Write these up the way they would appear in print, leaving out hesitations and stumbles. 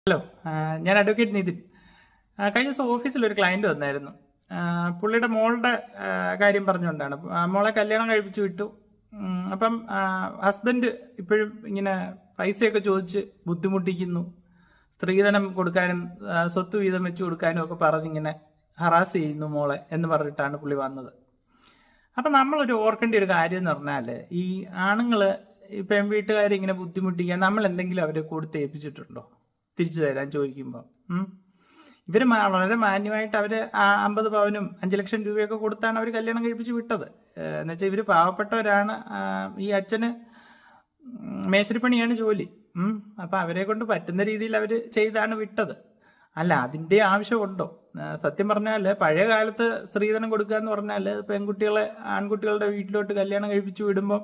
Hello. ഞാൻ advocate Nitin. കഴിഞ്ഞ ദിവസം ഓഫീസിൽ ഒരു ക്ലയന്റ് വന്നായിരുന്നു. പുള്ളിയുടെ മോളുടെ കാര്യം പറഞ്ഞുകൊണ്ടാണ്. മോളെ കല്യാണം കഴിപ്പിച്ചു വിട്ടു. അപ്പം ഹസ്ബൻഡ് ഇപ്പോഴും ഇങ്ങനെ പൈസയൊക്കെ ചോദിച്ച് ബുദ്ധിമുട്ടിക്കുന്നു. സ്ത്രീധനം കൊടുക്കാനും സ്വത്ത് വീതം വെച്ച് കൊടുക്കാനും ഒക്കെ പറഞ്ഞിങ്ങനെ ഹറാസ് ചെയ്യുന്നു മോളെ എന്ന് പറഞ്ഞിട്ടാണ് പുള്ളി വന്നത്. അപ്പം നമ്മളൊരു ഓർക്കേണ്ട ഒരു കാര്യം എന്ന് പറഞ്ഞാൽ, ഈ ആണുങ്ങൾ ഈ പെൺവീട്ടുകാരിങ്ങനെ ബുദ്ധിമുട്ടിക്കാൻ നമ്മൾ എന്തെങ്കിലും അവരെ കൊടുത്ത് ഏൽപ്പിച്ചിട്ടുണ്ടോ തിരിച്ചു തരാൻ ചോദിക്കുമ്പോൾ? ഇവർ വളരെ മാന്യമായിട്ട് അവർ 50 പവനും 5 ലക്ഷം രൂപയൊക്കെ കൊടുത്താണ് അവർ കല്യാണം കഴിപ്പിച്ച് വിട്ടത്. എന്നുവെച്ചാൽ ഇവർ പാവപ്പെട്ടവരാണ്. ഈ അച്ഛന് മേശരിപ്പണിയാണ് ജോലി. അപ്പം അവരെ കൊണ്ട് പറ്റുന്ന രീതിയിൽ അവർ ചെയ്താണ് വിട്ടത്. അല്ല, അതിൻ്റെ ആവശ്യമുണ്ടോ? സത്യം പറഞ്ഞാൽ പഴയ കാലത്ത് സ്ത്രീധനം കൊടുക്കുക എന്ന് പറഞ്ഞാൽ പെൺകുട്ടികളെ ആൺകുട്ടികളുടെ വീട്ടിലോട്ട് കല്യാണം കഴിപ്പിച്ച് വിടുമ്പോൾ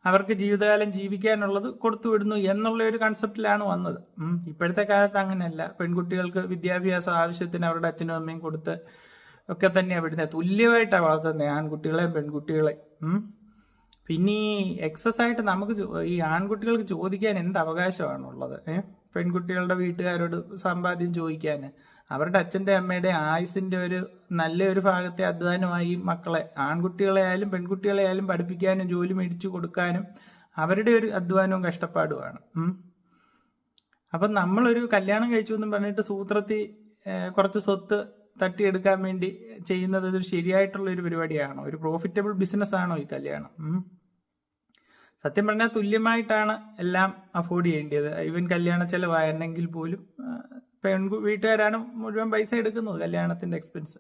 അവർക്ക് ജീവിതകാലം ജീവിക്കാനുള്ളത് കൊടുത്തു വിടുന്നു എന്നുള്ള ഒരു കൺസെപ്റ്റിലാണ് വന്നത്. ഇപ്പോഴത്തെ കാലത്ത് അങ്ങനെയല്ല. പെൺകുട്ടികൾക്ക് വിദ്യാഭ്യാസ ആവശ്യത്തിന് അവരുടെ അച്ഛനും അമ്മയും കൊടുത്ത് ഒക്കെ തന്നെയാണ് വിടുന്നത്. തുല്യമായിട്ടാണ് വളർത്തുന്നത് ആൺകുട്ടികളെയും പെൺകുട്ടികളെയും. പിന്നെ ഈ എക്സസ് ആയിട്ട് നമുക്ക് ഈ ആൺകുട്ടികൾക്ക് ചോദിക്കാൻ എന്ത് അവകാശമാണുള്ളത്? പെൺകുട്ടികളുടെ വീട്ടുകാരോട് സമ്പാദ്യം ചോദിക്കാൻ? അവരുടെ അച്ഛൻ്റെ അമ്മയുടെ ആയുസിൻ്റെ ഒരു നല്ലൊരു ഭാഗത്തെ അധ്വാനമായി മക്കളെ, ആൺകുട്ടികളെ ആയാലും പെൺകുട്ടികളെ ആയാലും പഠിപ്പിക്കാനും ജോലി മേടിച്ചു കൊടുക്കാനും അവരുടെ ഒരു അധ്വാനവും കഷ്ടപ്പാടുമാണ്. അപ്പം നമ്മളൊരു കല്യാണം കഴിച്ചു എന്നും പറഞ്ഞിട്ട് സൂത്രത്തിൽ കുറച്ച് സ്വത്ത് തട്ടിയെടുക്കാൻ വേണ്ടി ചെയ്യുന്നത് ഒരു ശരിയായിട്ടുള്ള ഒരു പരിപാടിയാണോ? ഒരു പ്രോഫിറ്റബിൾ ബിസിനസ് ആണോ ഈ കല്യാണം? സത്യം പറഞ്ഞാൽ തുല്യമായിട്ടാണ് എല്ലാം അഫോർഡ് ചെയ്യേണ്ടത്. ഈവൻ കല്യാണ ചെലവായിരുന്നെങ്കിൽ പോലും വീട്ടുകാരാണ് മുഴുവൻ പൈസ എടുക്കുന്നത് കല്യാണത്തിന്റെ എക്സ്പെൻസ്.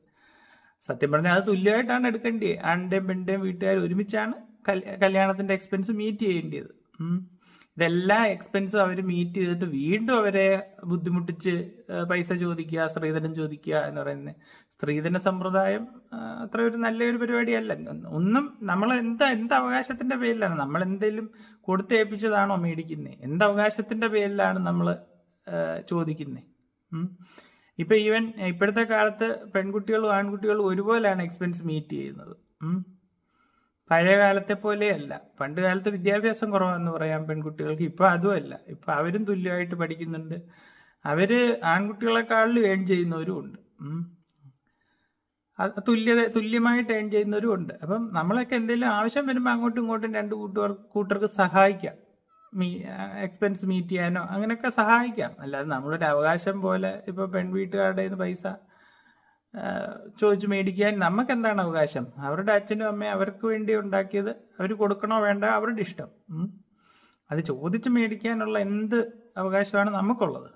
സത്യം പറഞ്ഞാൽ അത് തുല്യമായിട്ടാണ് എടുക്കേണ്ടത്. ആണിന്റെയും പെണ്ണിന്റെയും വീട്ടുകാർ ഒരുമിച്ചാണ് കല്യാണത്തിന്റെ എക്സ്പെൻസ് മീറ്റ് ചെയ്യേണ്ടത്. ഇതെല്ലാ എക്സ്പെൻസും അവർ മീറ്റ് ചെയ്തിട്ട് വീണ്ടും അവരെ ബുദ്ധിമുട്ടിച്ച് പൈസ ചോദിക്കുക, സ്ത്രീധനം ചോദിക്കുക എന്ന് പറയുന്നത് സ്ത്രീധന സമ്പ്രദായം അത്ര ഒരു നല്ലൊരു പരിപാടിയല്ല. ഒന്നും നമ്മൾ എന്ത് അവകാശത്തിന്റെ പേരിലാണ് നമ്മൾ എന്തെങ്കിലും കൊടുത്തേൽപ്പിച്ചതാണോ മേടിക്കുന്നത്? എന്ത് അവകാശത്തിന്റെ പേരിലാണ് നമ്മൾ ചോദിക്കുന്നത്? ഇപ്പൊ ഈവൻ ഇപ്പോഴത്തെ കാലത്ത് പെൺകുട്ടികളും ആൺകുട്ടികളും ഒരുപോലെയാണ് എക്സ്പെൻസ് മീറ്റ് ചെയ്യുന്നത്. പഴയ കാലത്തെ പോലെയല്ല. പണ്ട് കാലത്ത് വിദ്യാഭ്യാസം കുറവാന്ന് പറയാം പെൺകുട്ടികൾക്ക്. ഇപ്പൊ അതുമല്ല. ഇപ്പൊ അവരും തുല്യമായിട്ട് പഠിക്കുന്നുണ്ട്. അവര് ആൺകുട്ടികളെക്കാളിലും ഏൺ ചെയ്യുന്നവരും ഉണ്ട്. തുല്യമായിട്ട് ഏൺ ചെയ്യുന്നവരും ഉണ്ട്. അപ്പം നമ്മളൊക്കെ എന്തെങ്കിലും ആവശ്യം വരുമ്പോൾ അങ്ങോട്ടും ഇങ്ങോട്ടും രണ്ട് കൂട്ടർക്ക് സഹായിക്കാം. എക്സ്പെൻസ് മീറ്റ് ചെയ്യാനോ അങ്ങനെയൊക്കെ സഹായിക്കാം. അല്ലാതെ നമ്മളൊരു അവകാശം പോലെ ഇപ്പൊ പെൺവീട്ടുകാരുടെ പൈസ ചോദിച്ചു മേടിക്കാൻ നമുക്ക് എന്താണ് അവകാശം? അവരുടെ അച്ഛനും അമ്മയും അവർക്ക് വേണ്ടി ഉണ്ടാക്കിയത് അവർ കൊടുക്കണോ വേണ്ട അവരുടെ ഇഷ്ടം. അത് ചോദിച്ചു മേടിക്കാനുള്ള എന്ത് അവകാശമാണ് നമുക്കുള്ളത്?